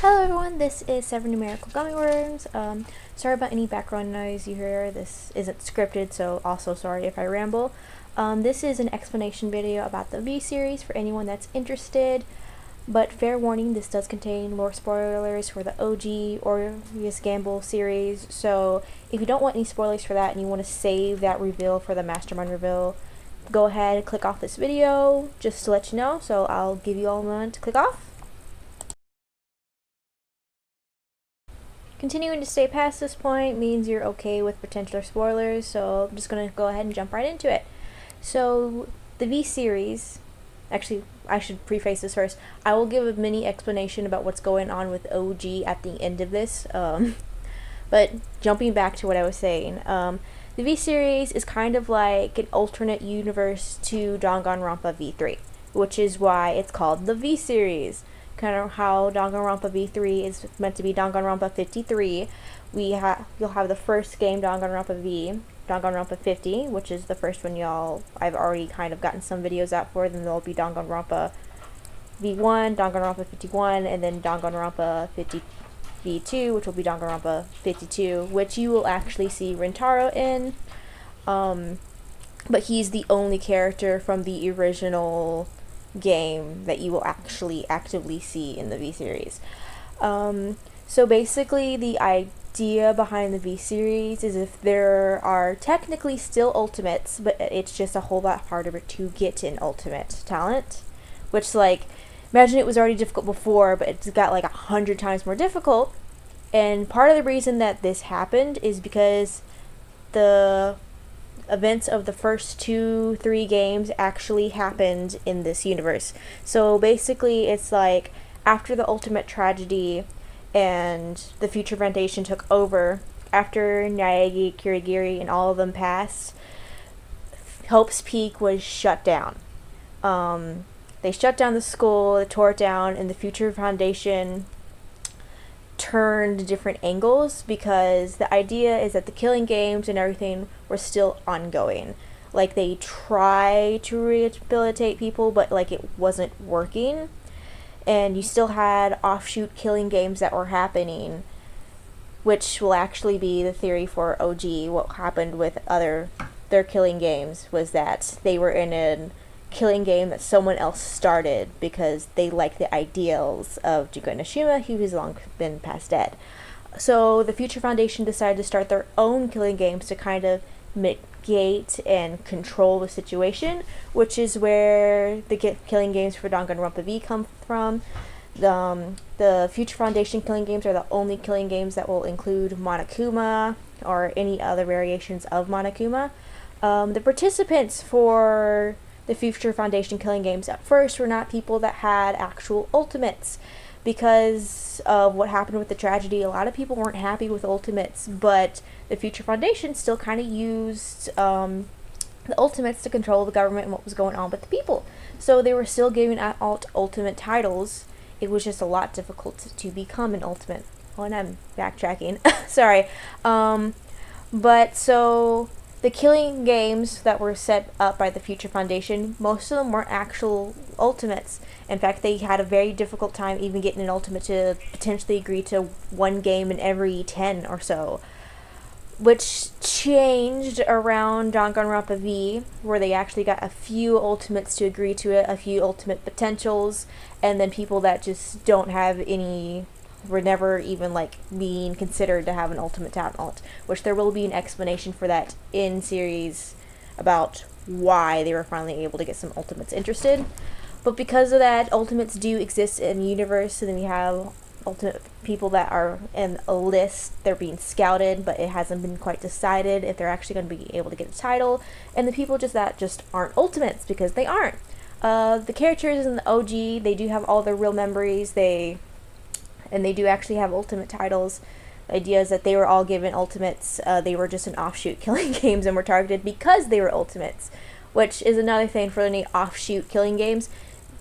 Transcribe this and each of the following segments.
Hello everyone, this is 7 Numerical Gummy Worms. Sorry about any background noise you hear. This isn't scripted, so also sorry if I ramble. This is an explanation video about the V-Series for anyone that's interested, but fair warning, this does contain lore spoilers for the OG Orious Gamble series, so if you don't want any spoilers for that and you want to save that reveal for the Mastermind reveal, go ahead and click off this video just to let you know, so I'll give you all a moment to click off. Continuing to stay past this point means you're okay with potential spoilers, so I'm just going to go ahead and jump right into it. So, the V-Series, actually, I should preface this first. I will give a mini explanation about what's going on with OG at the end of this, but jumping back to what I was saying, the V-Series is kind of like an alternate universe to Danganronpa V3, which is why it's called the V-Series. Kind of how Danganronpa V3 is meant to be Danganronpa 53. You'll have the first game, Danganronpa 50, which is the first one I've already kind of gotten some videos out for. Then there'll be Danganronpa V1, Danganronpa 51, and then Danganronpa 50 V2, which will be Danganronpa 52, which you will actually see Rintaro in. But he's the only character from the original game that you will actually actively see in the V-Series. So basically the idea behind the V-Series is if there are technically still ultimates, but it's just a whole lot harder to get an ultimate talent, which, like, imagine it was already difficult before, but it's got like 100 times more difficult. And part of the reason that this happened is because the events of the first 2-3 games actually happened in this universe. So basically it's like after the Ultimate Tragedy and the Future Foundation took over, after Naegi, Kirigiri, and all of them passed, Hope's Peak was shut down. They shut down the school, they tore it down, and the Future Foundation turned different angles because the idea is that the killing games and everything were still ongoing. Like, they try to rehabilitate people, but like it wasn't working, and you still had offshoot killing games that were happening, which will actually be the theory for OG. What happened with their killing games was that they were in a killing game that someone else started because they like the ideals of Jigo Nishima, who has long been past dead. So the Future Foundation decided to start their own killing games to kind of mitigate and control the situation, which is where the killing games for Danganronpa V come from. The Future Foundation killing games are the only killing games that will include Monokuma or any other variations of Monokuma. The participants for the Future Foundation killing games at first were not people that had actual ultimates. Because of what happened with the tragedy, a lot of people weren't happy with ultimates, but the Future Foundation still kind of used the ultimates to control the government and what was going on with the people. So they were still giving out ultimate titles. It was just a lot difficult to become an ultimate. Oh, and I'm backtracking. Sorry. But so the killing games that were set up by the Future Foundation, most of them weren't actual ultimates. In fact, they had a very difficult time even getting an ultimate to potentially agree to one game in every 10 or so, which changed around Danganronpa V, where they actually got a few ultimates to agree to it, a few ultimate potentials, and then people that just don't have any were never even like being considered to have an ultimate talent, which there will be an explanation for that in series about why they were finally able to get some ultimates interested. But because of that, ultimates do exist in the universe, and then we have ultimate people that are in a list. They're being scouted, but it hasn't been quite decided if they're actually going to be able to get a title, and the people that just aren't ultimates because they aren't. The characters in the OG, they do have all their real memories, and they do actually have ultimate titles. The idea is that they were all given ultimates. They were just an offshoot killing games and were targeted because they were ultimates, which is another thing for any offshoot killing games.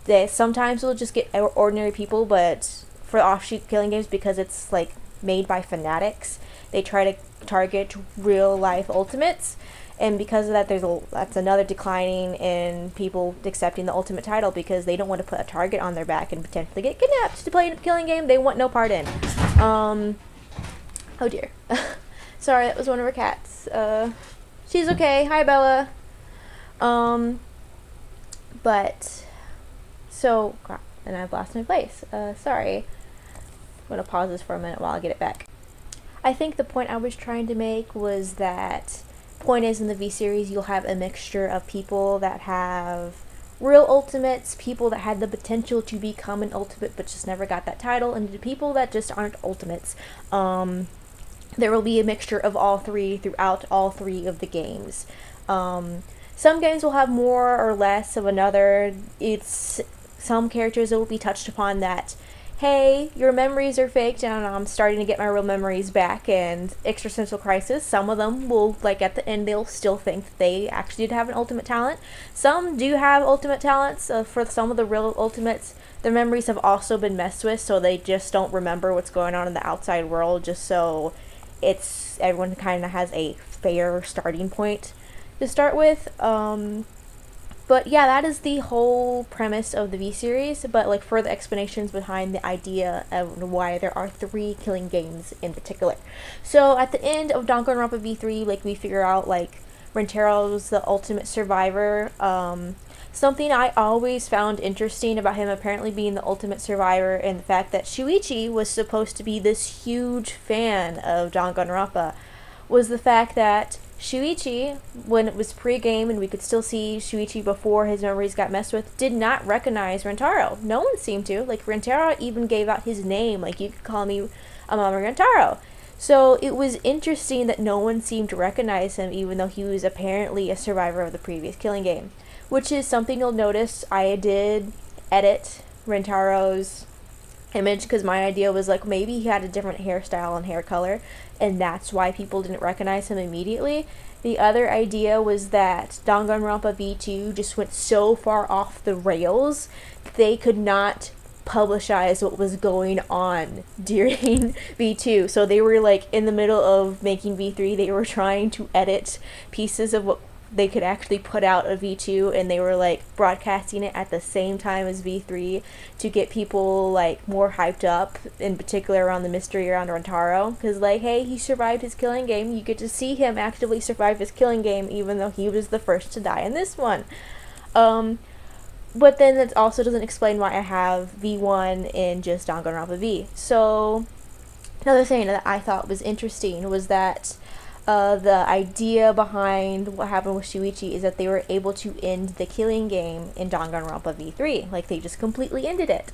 They sometimes will just get ordinary people, but for offshoot killing games, because it's like made by fanatics, they try to target real life ultimates. And because of that, that's another declining in people accepting the ultimate title because they don't want to put a target on their back and potentially get kidnapped to play a killing game they want no part in. Oh dear. Sorry, that was one of our cats. She's okay. Hi, Bella. But, so, crap, and I've lost my place. Sorry. I'm gonna pause this for a minute while I get it back. I think the point I was trying to make was that, point is, in the V-Series, you'll have a mixture of people that have real ultimates, people that had the potential to become an ultimate but just never got that title, and the people that just aren't ultimates. There will be a mixture of all three throughout all three of the games. Some games will have more or less of another. It's some characters that will be touched upon that, hey, your memories are faked and I'm starting to get my real memories back, and existential crisis. Some of them will, like, at the end, they'll still think that they actually did have an ultimate talent. Some do have ultimate talents. For some of the real ultimates, their memories have also been messed with, so they just don't remember what's going on in the outside world, just so everyone kind of has a fair starting point to start with. But yeah, that is the whole premise of the V-Series, but like further explanations behind the idea of why there are 3 killing games in particular. So at the end of Danganronpa V3, like, we figure out, like, Rintaro's the ultimate survivor. Something I always found interesting about him apparently being the ultimate survivor, and the fact that Shuichi was supposed to be this huge fan of Danganronpa, was the fact that Shuichi, when it was pre-game and we could still see Shuichi before his memories got messed with, did not recognize Rintaro. No one seemed to. Like, Rintaro even gave out his name, like, you could call me Amama Rintaro. So it was interesting that no one seemed to recognize him, even though he was apparently a survivor of the previous killing game. Which is something you'll notice I did edit Rintaro's image, because my idea was, like, maybe he had a different hairstyle and hair color, and that's why people didn't recognize him immediately. The other idea was that Danganronpa V2 just went so far off the rails, they could not publicize what was going on during V2. So they were, like, in the middle of making V3, they were trying to edit pieces of what they could actually put out of V2, and they were, like, broadcasting it at the same time as V3 to get people, like, more hyped up, in particular around the mystery around Rintaro, because, like, hey, he survived his killing game. You get to see him actively survive his killing game, even though he was the first to die in this one. But then that also doesn't explain why I have V1 in just Danganronpa V. So another thing that I thought was interesting was that the idea behind what happened with Shuichi is that they were able to end the killing game in Danganronpa V3. Like, they just completely ended it.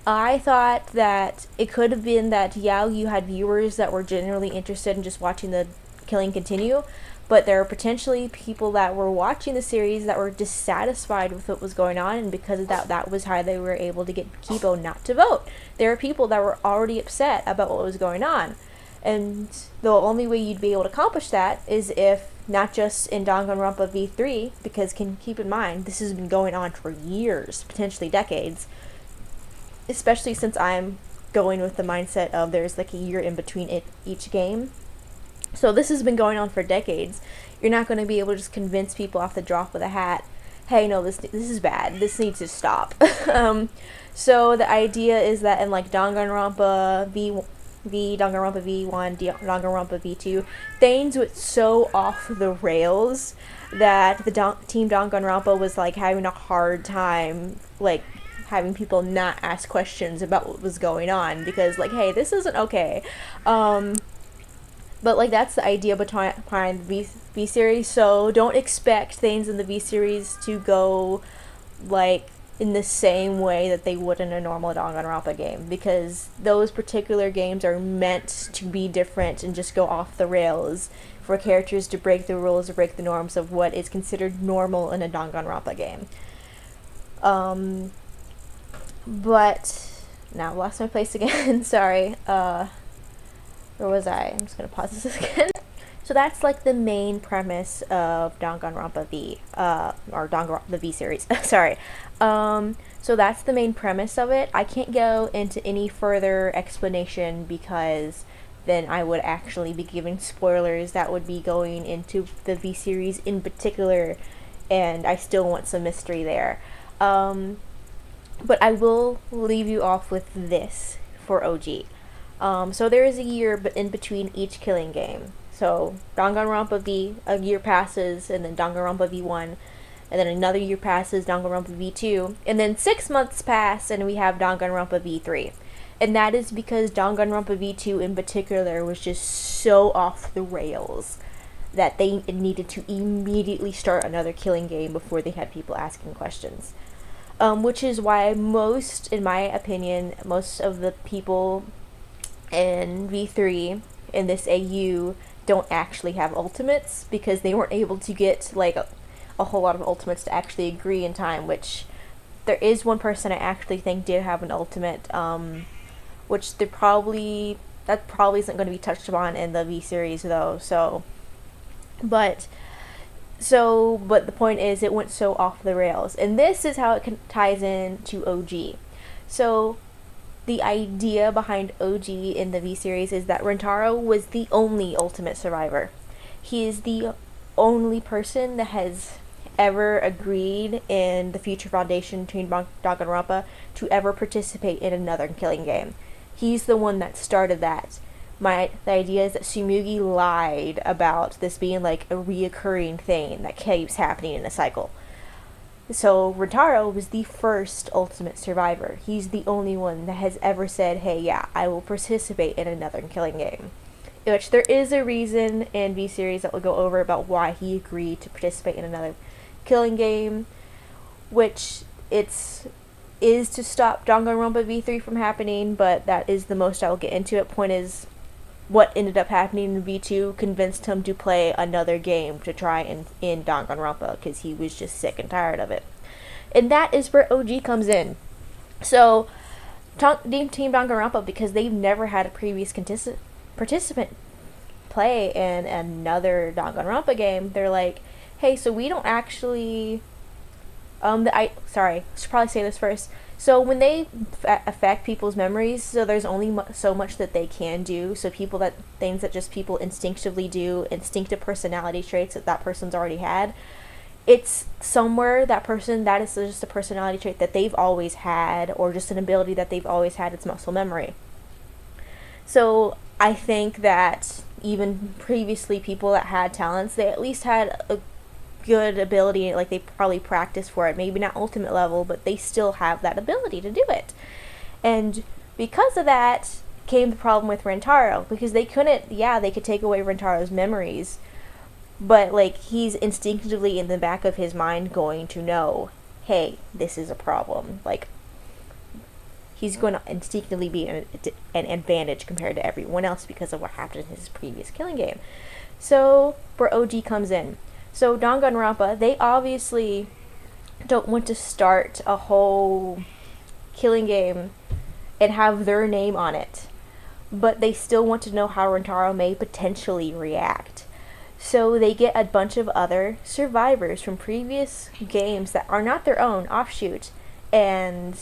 I thought that it could have been that, yeah, you had viewers that were generally interested in just watching the killing continue, but there are potentially people that were watching the series that were dissatisfied with what was going on, and because of that, that was how they were able to get Kibo not to vote. There are people that were already upset about what was going on. And the only way you'd be able to accomplish that is if, not just in Danganronpa V3, because keep in mind, this has been going on for years, potentially decades, especially since I'm going with the mindset of there's, like, a year in between each game. So this has been going on for decades. You're not going to be able to just convince people off the drop of a hat, hey, no, this is bad, this needs to stop. So the idea is that in, like, Danganronpa Danganronpa V1, Danganronpa V2, things went so off the rails that the Team Danganronpa was, like, having a hard time, like, having people not ask questions about what was going on, because, like, hey, this isn't okay. But, like, that's the idea behind the V-Series, so don't expect things in the V-Series to go, like, in the same way that they would in a normal Danganronpa game, because those particular games are meant to be different and just go off the rails for characters to break the rules or break the norms of what is considered normal in a Danganronpa game. But now I lost my place again. Sorry. Where was I? I'm just gonna pause this again. So that's, like, the main premise of Danganronpa V, or the V-Series, sorry. So that's the main premise of it. I can't go into any further explanation because then I would actually be giving spoilers that would be going into the V series in particular, and I still want some mystery there. But I will leave you off with this for OG. So there is a year in between each killing game. So Danganronpa V, a year passes, and then Danganronpa V1, and then another year passes, Danganronpa V2, and then 6 months pass, and we have Danganronpa V3. And that is because Danganronpa V2 in particular was just so off the rails that they needed to immediately start another killing game before they had people asking questions. Which is why most, in my opinion, most of the people in V3 in this AU don't actually have ultimates, because they weren't able to get like a whole lot of ultimates to actually agree in time, which there is one person I actually think did have an ultimate, which that probably isn't going to be touched upon in the V series though. But the point is, it went so off the rails, and this is how it ties in to OG. So the idea behind OG in the V series is that Rentaro was the only ultimate survivor. He is the only person that has ever agreed in the Future Foundation between Danganronpa to ever participate in another killing game. He's the one that started that. The idea is that Tsumugi lied about this being like a reoccurring thing that keeps happening in a cycle. So Rentaro was the first ultimate survivor. He's the only one that has ever said, hey, yeah, I will participate in another killing game. Which there is a reason in V series that we'll go over about why he agreed to participate in another killing game, which is to stop Danganronpa V3 from happening, but that is the most I will get into it. Point is, what ended up happening in V2 convinced him to play another game to try and end Danganronpa, because he was just sick and tired of it. And that is where OG comes in. So, Team Danganronpa, because they've never had a previous participant play in another Danganronpa game, they're like, hey, so we don't actually... I should probably say this first. So when they affect people's memories, so there's only so much that they can do. So things that just people instinctively do, instinctive personality traits that person's already had, it's somewhere that is just a personality trait that they've always had, or just an ability that they've always had. It's muscle memory. So I think that even previously people that had talents, they at least had a good ability, like they probably practiced for it, maybe not ultimate level, but they still have that ability to do it. And because of that came the problem with Rentaro, because they could take away Rentaro's memories, but like he's instinctively in the back of his mind going to know, hey, this is a problem. Like he's going to instinctively be an advantage compared to everyone else because of what happened in his previous killing game. So where OG comes in. So Danganronpa, they obviously don't want to start a whole killing game and have their name on it, but they still want to know how Rentaro may potentially react. So they get a bunch of other survivors from previous games that are not their own, offshoot, and,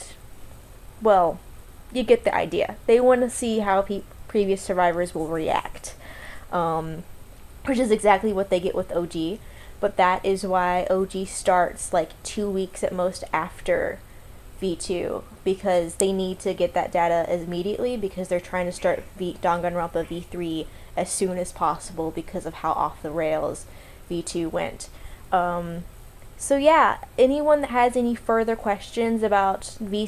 well, you get the idea. They want to see how previous survivors will react, which is exactly what they get with OG. But that is why OG starts like 2 weeks at most after V2, because they need to get that data immediately, because they're trying to start Danganronpa V3 as soon as possible because of how off the rails V2 went. So yeah, anyone that has any further questions about the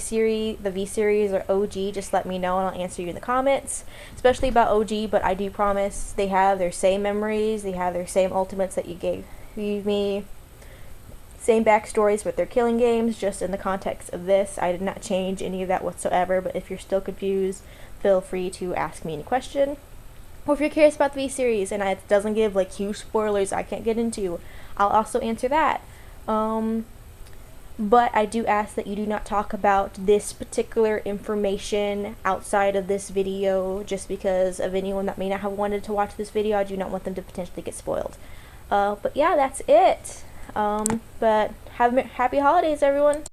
V series or OG, just let me know and I'll answer you in the comments, especially about OG. But I do promise they have their same memories, they have their same ultimates that you gave me, same backstories with their killing games, just in the context of this. I did not change any of that whatsoever, but if you're still confused, feel free to ask me any question. Or if you're curious about the V series and it doesn't give like huge spoilers I can't get into, I'll also answer that. But I do ask that you do not talk about this particular information outside of this video, just because of anyone that may not have wanted to watch this video. I do not want them to potentially get spoiled. But yeah, that's it. But happy holidays, everyone.